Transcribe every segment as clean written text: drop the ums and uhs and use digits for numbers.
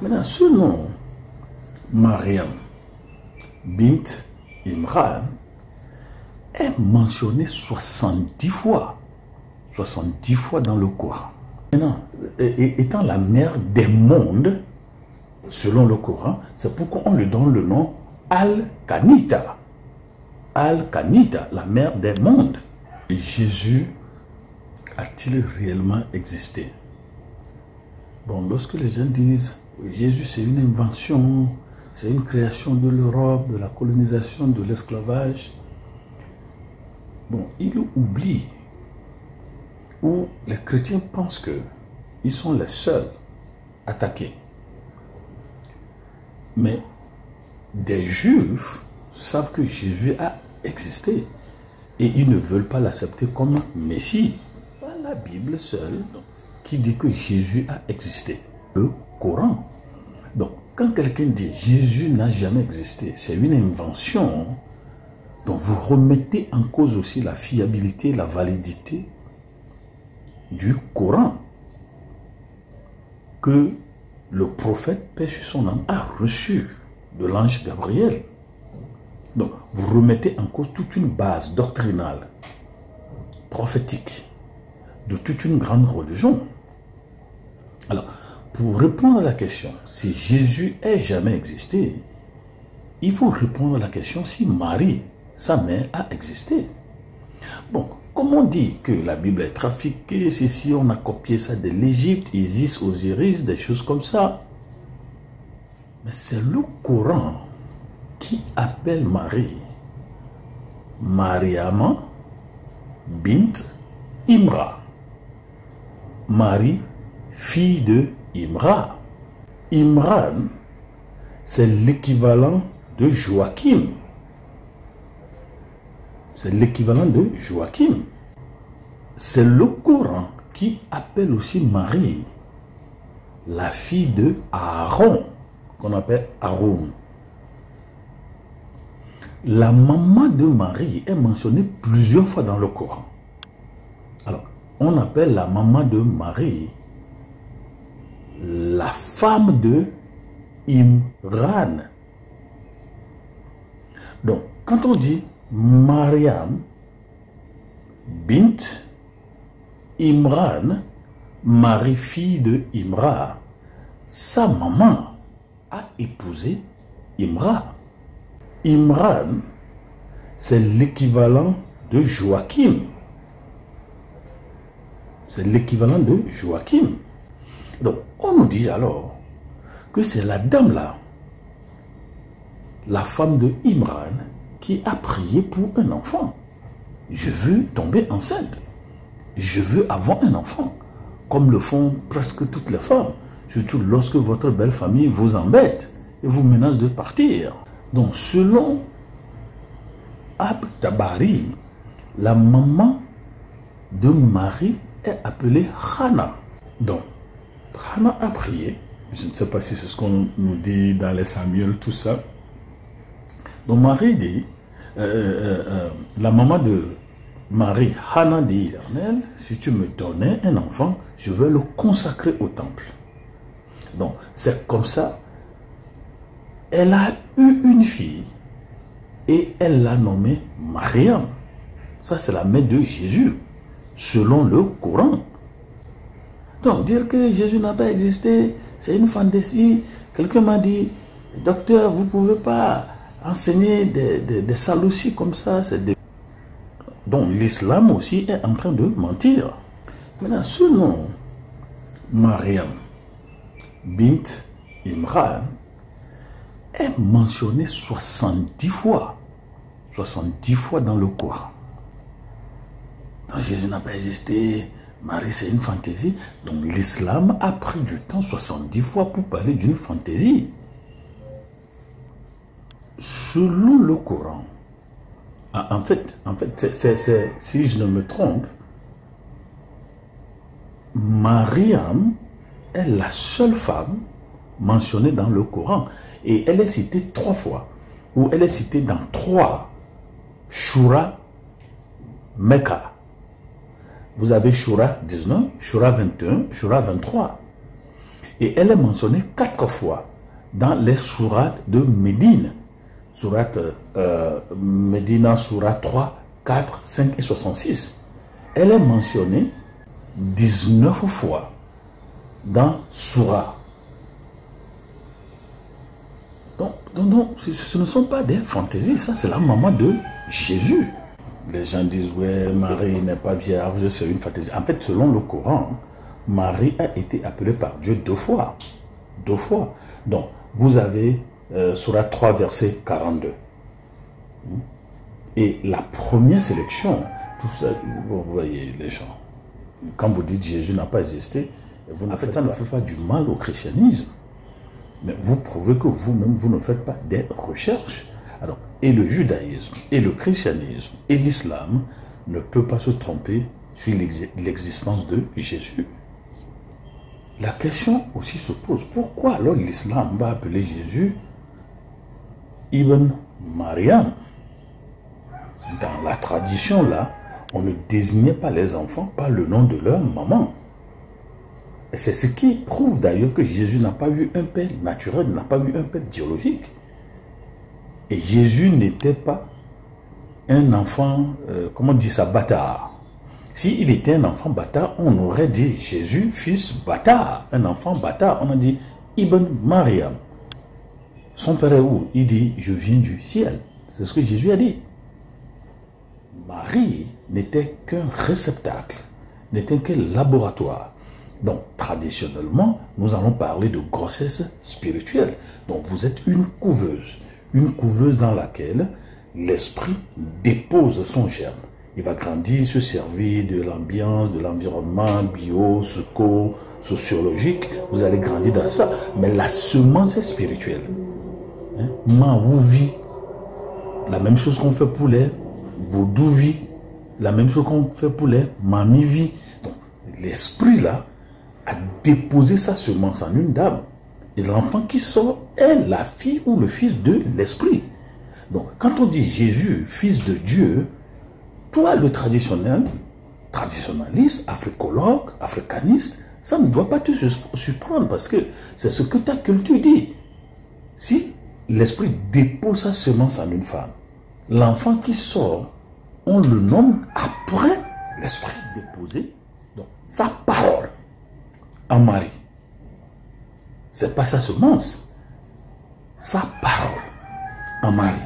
Maintenant, ce nom, Mariam bint Imran, est mentionné 70 fois. 70 fois dans le Coran. Maintenant, étant la mère des mondes, selon le Coran, c'est pourquoi on lui donne le nom Al-Kanita. Al-Kanita, la mère des mondes. Et Jésus a-t-il réellement existé? Bon, lorsque les gens disent Jésus c'est une invention, c'est une création de l'Europe, de la colonisation, de l'esclavage, bon, ils oublient, ou les chrétiens pensent qu'ils sont les seuls attaqués. Mais des Juifs savent que Jésus a existé et ils ne veulent pas l'accepter comme Messie. Pas la Bible seule qui dit que Jésus a existé. Le Coran. Donc, quand quelqu'un dit Jésus n'a jamais existé, c'est une invention, donc vous remettez en cause aussi la fiabilité, la validité du Coran que le prophète, paix sur son âme, a reçu de l'ange Gabriel. Donc, vous remettez en cause toute une base doctrinale, prophétique, de toute une grande religion. Alors, pour répondre à la question, si Jésus ait jamais existé, il faut répondre à la question si Marie, sa mère, a existé. Bon, comme on dit que la Bible est trafiquée, si on a copié ça de l'Égypte, Isis, Osiris, des choses comme ça. Mais c'est le Coran qui appelle Marie Mariam bint Imra. Marie, fille de Imra. Imran, c'est l'équivalent de Joachim. C'est l'équivalent de Joachim. C'est le Coran qui appelle aussi Marie, la fille de Aaron, qu'on appelle Aaron. La maman de Marie est mentionnée plusieurs fois dans le Coran. Alors, on appelle la maman de Marie la femme de Imran. Donc, quand on dit Mariam bint Imran, Marie fille de Imra, sa maman a épousé Imra. Imran, c'est l'équivalent de Joachim. C'est l'équivalent de Joachim. Donc, on nous dit alors que c'est la dame là, la femme de Imran, qui a prié pour un enfant. Je veux tomber enceinte. Je veux avoir un enfant. Comme le font presque toutes les femmes. Surtout lorsque votre belle famille vous embête et vous menace de partir. Donc, selon Al-Tabari, la maman de Marie est appelée Hannah. Donc, Hannah a prié. Je ne sais pas si c'est ce qu'on nous dit dans les Samuel, tout ça. Donc, Marie dit, la maman de Marie, Hannah dit, Éternel, si tu me donnais un enfant, je vais le consacrer au temple. Donc, c'est comme ça. Elle a eu une fille et elle l'a nommée Mariam. Ça, c'est la mère de Jésus, selon le Coran. Donc, dire que Jésus n'a pas existé, c'est une fantaisie. Quelqu'un m'a dit, docteur, vous ne pouvez pas enseigner des saloussis comme ça. Donc, l'islam aussi est en train de mentir. Maintenant, ce nom, Mariam bint Imran, est mentionné 70 fois. 70 fois dans le Coran. Donc, Jésus n'a pas existé, Marie c'est une fantaisie. Donc l'islam a pris du temps 70 fois pour parler d'une fantaisie. Selon le Coran, en fait si je ne me trompe, Mariam est la seule femme mentionnée dans le Coran. Et elle est citée 3 fois, ou elle est citée dans 3 Shura Mecca. Vous avez Shura 19, Shura 21, Shura 23. Et elle est mentionnée 4 fois dans les sourates de Médine. Sourate Médina, sourate 3, 4, 5 et 66. Elle est mentionnée 19 fois dans Sourate. Donc, ce ne sont pas des fantaisies, ça c'est la maman de Jésus. Les gens disent, ouais, Marie n'est pas vierge, c'est une fantaisie. En fait, selon le Coran, Marie a été appelée par Dieu 2 fois. 2 fois. Donc, vous avez Sourate 3, verset 42. Et la première sélection, tout ça, vous voyez les gens, quand vous dites Jésus n'a pas existé, en fait, ça ne fait pas du mal au christianisme. Mais vous prouvez que vous-même, vous ne faites pas des recherches. Alors, et le judaïsme, et le christianisme, et l'islam ne peuvent pas se tromper sur l'existence de Jésus. La question aussi se pose, pourquoi alors l'islam va appeler Jésus Ibn Mariam? Dans la tradition là, on ne désignait pas les enfants par le nom de leur maman. Et c'est ce qui prouve d'ailleurs que Jésus n'a pas eu un père naturel, n'a pas eu un père biologique. Et Jésus n'était pas un enfant, comment on dit ça, bâtard. S'il était un enfant bâtard, on aurait dit Jésus, fils bâtard, un enfant bâtard. On a dit Ibn Mariam. Son père est où? Il dit, je viens du ciel. C'est ce que Jésus a dit. Marie n'était qu'un réceptacle, n'était qu'un laboratoire. Donc, traditionnellement, nous allons parler de grossesse spirituelle. Donc, vous êtes une couveuse dans laquelle l'esprit dépose son germe. Il va grandir, se servir de l'ambiance, de l'environnement bio, sociologique. Vous allez grandir dans ça. Mais la semence est spirituelle. Maouvi, la même chose qu'on fait pour les vaudouvi, la même chose qu'on fait pour les mamivi. Donc, l'esprit là a déposé sa semence en une dame. Et l'enfant qui sort est la fille ou le fils de l'esprit. Donc, quand on dit Jésus, fils de Dieu, toi, le traditionnaliste, africologue, africaniste, ça ne doit pas te surprendre parce que c'est ce que ta culture dit. Si l'esprit dépose sa semence en une femme, l'enfant qui sort, on le nomme après l'esprit déposé, donc sa parole en Marie. C'est pas sa semence, sa parole en Marie.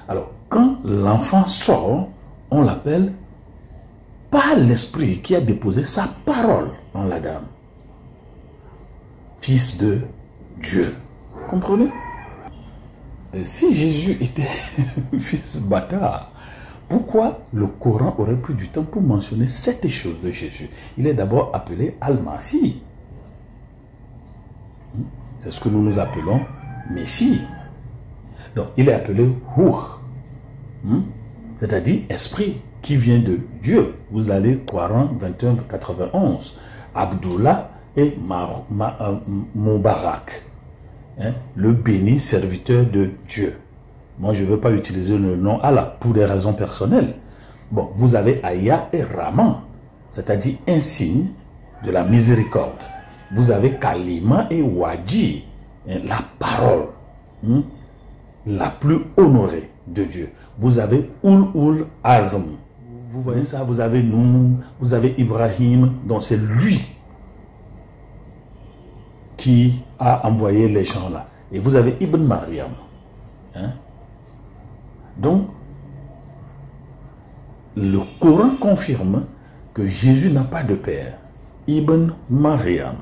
Alors, quand l'enfant sort, on l'appelle pas l'esprit qui a déposé sa parole en la dame. Fils de Dieu. Comprenez? Et si Jésus était fils bâtard, pourquoi le Coran aurait pris du temps pour mentionner cette chose de Jésus? Il est d'abord appelé Al-Masih. C'est ce que nous nous appelons Messie. Donc, il est appelé Ruh, c'est-à-dire esprit qui vient de Dieu. Vous allez Coran 21, 91. Abdullah et Moubarak, le béni serviteur de Dieu. Moi, je ne veux pas utiliser le nom Allah pour des raisons personnelles. Bon, vous avez Aya et Rahman, c'est-à-dire un signe de la miséricorde. Vous avez Kalima et Wadi, la parole la plus honorée de Dieu. Vous avez Ul Azm. Vous voyez ça, vous avez nous, vous avez Ibrahim, donc c'est lui qui a envoyé les gens là. Et vous avez Ibn Mariam. Donc, le Coran confirme que Jésus n'a pas de père. Ibn Mariam.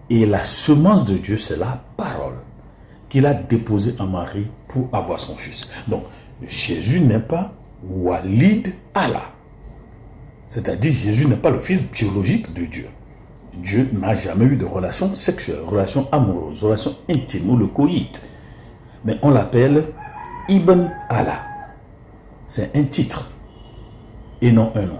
Et la semence de Dieu, c'est la parole qu'il a déposée en Marie pour avoir son fils. Donc, Jésus n'est pas Walid Allah. C'est-à-dire, Jésus n'est pas le fils biologique de Dieu. Dieu n'a jamais eu de relation sexuelle, relation amoureuse, relation intime ou le coït. Mais on l'appelle Ibn Allah. C'est un titre et non un nom.